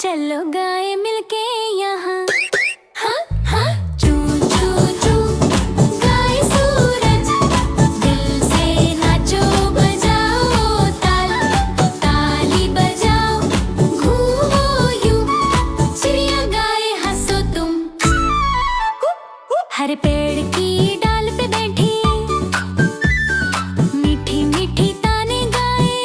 चलो गाए मिलके यहाँ। हाँ हाँ चू चू चू गाए सूरज, दिल से नाचो बजाओ ताल, ताली बजाओ घूमो यूं, चिड़िया गाए हंसो तुम। हर पेड़ की डाल पे बैठी मीठी मीठी ताने गाए,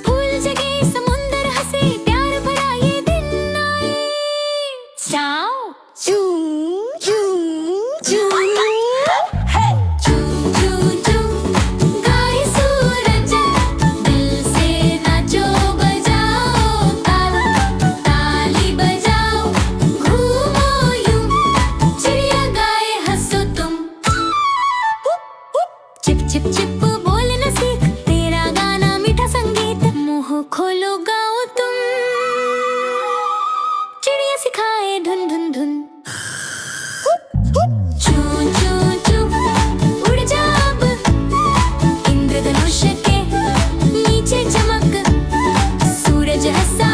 फूल जगे समुंदर हंसे प्यार भरा ये दिन आए। चाओ चू चू चू चू चू चू गाए सूरज, दिल से नाचो बजाओ ताल, ताली बजाओ घूमो यूं, चिड़िया गाए हंसो तुम। चिप चिप चिप बोलना सीख, तेरा गाना मीठा संगीत, मुंह खोलो गाओ तुम, चिड़िया सिखाए धुन धुन धुन। चू चू चू उड़ जा अब इंद्रधनुष के नीचे चमक, सूरज हंसा